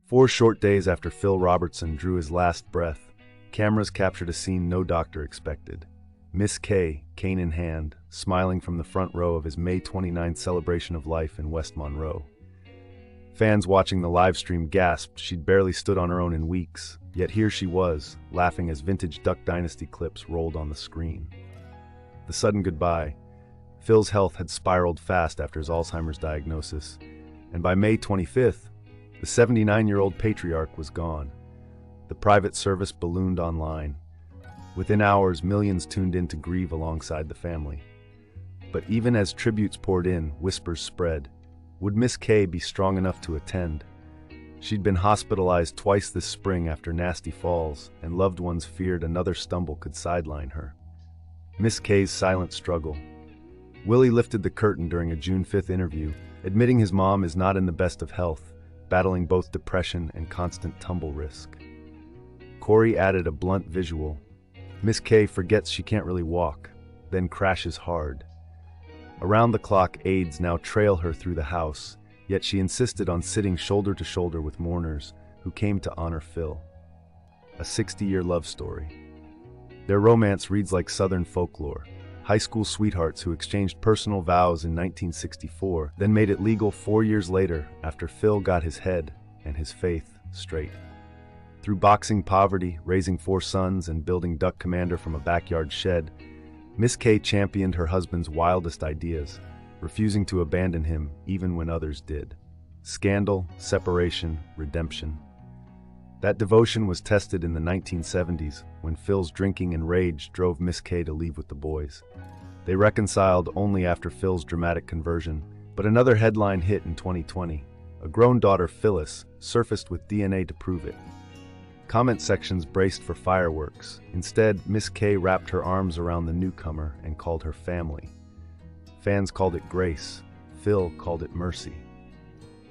4 short days after Phil Robertson drew his last breath, cameras captured a scene no doctor expected. Miss K, cane in hand, smiling from the front row of his May 29th celebration of life in West Monroe. Fans watching the live stream gasped she'd barely stood on her own in weeks, yet here she was, laughing as vintage Duck Dynasty clips rolled on the screen. The sudden goodbye. Phil's health had spiraled fast after his Alzheimer's diagnosis, and by May 25th, the 79-year-old patriarch was gone. The private service ballooned online. Within hours, millions tuned in to grieve alongside the family. But even as tributes poured in, whispers spread. Would Miss K be strong enough to attend? She'd been hospitalized twice this spring after nasty falls, and loved ones feared another stumble could sideline her. Miss K's silent struggle. Willie lifted the curtain during a June 5th interview, admitting his mom is not in the best of health, battling both depression and constant tumble risk. Corey added a blunt visual. Miss K forgets she can't really walk, then crashes hard. Around the clock, aides now trail her through the house, yet she insisted on sitting shoulder to shoulder with mourners who came to honor Phil. A 60-year love story. Their romance reads like Southern folklore. High school sweethearts who exchanged personal vows in 1964, then made it legal 4 years later after Phil got his head and his faith straight. Through boxing poverty, raising 4 sons, and building Duck Commander from a backyard shed, Miss K championed her husband's wildest ideas, refusing to abandon him even when others did. Scandal, separation, redemption. That devotion was tested in the 1970s when Phil's drinking and rage drove Miss K to leave with the boys. They reconciled only after Phil's dramatic conversion, but another headline hit in 2020. A grown daughter, Phyllis, surfaced with DNA to prove it. Comment sections braced for fireworks. Instead, Miss K wrapped her arms around the newcomer and called her family. Fans called it grace. Phil called it mercy.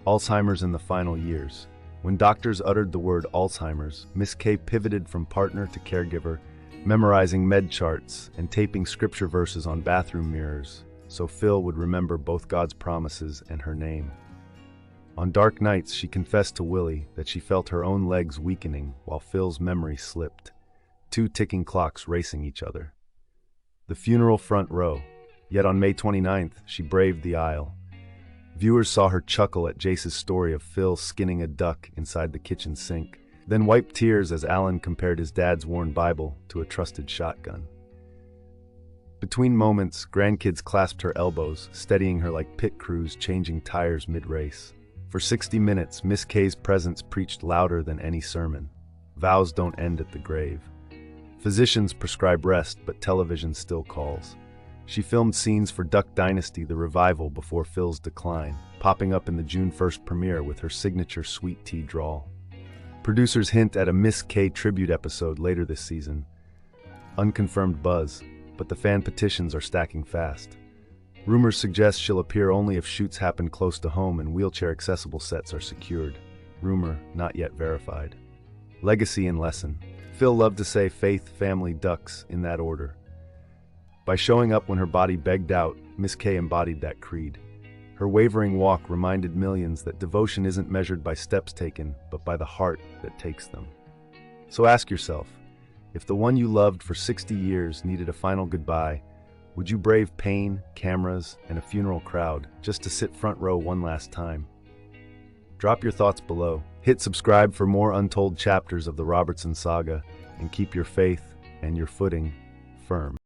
Alzheimer's in the final years. When doctors uttered the word Alzheimer's, Miss K pivoted from partner to caregiver, memorizing med charts and taping scripture verses on bathroom mirrors, so Phil would remember both God's promises and her name. On dark nights, she confessed to Willie that she felt her own legs weakening while Phil's memory slipped, 2 ticking clocks racing each other. The funeral front row, yet on May 29th, she braved the aisle. Viewers saw her chuckle at Jace's story of Phil skinning a duck inside the kitchen sink, then wiped tears as Alan compared his dad's worn Bible to a trusted shotgun. Between moments, grandkids clasped her elbows, steadying her like pit crews changing tires mid-race. For 60 minutes, Miss K's presence preached louder than any sermon. Vows don't end at the grave. Physicians prescribe rest, but television still calls. She filmed scenes for Duck Dynasty, the revival before Phil's decline, popping up in the June 1st premiere with her signature sweet tea drawl. Producers hint at a Miss K tribute episode later this season. Unconfirmed buzz, but the fan petitions are stacking fast. Rumors suggest she'll appear only if shoots happen close to home and wheelchair-accessible sets are secured. Rumor not yet verified. Legacy and lesson. Phil loved to say faith, family, ducks, in that order. By showing up when her body begged out, Miss K embodied that creed. Her wavering walk reminded millions that devotion isn't measured by steps taken, but by the heart that takes them. So ask yourself, if the one you loved for 60 years needed a final goodbye, would you brave pain, cameras, and a funeral crowd just to sit front row one last time? Drop your thoughts below. Hit subscribe for more untold chapters of the Robertson saga, and keep your faith and your footing firm.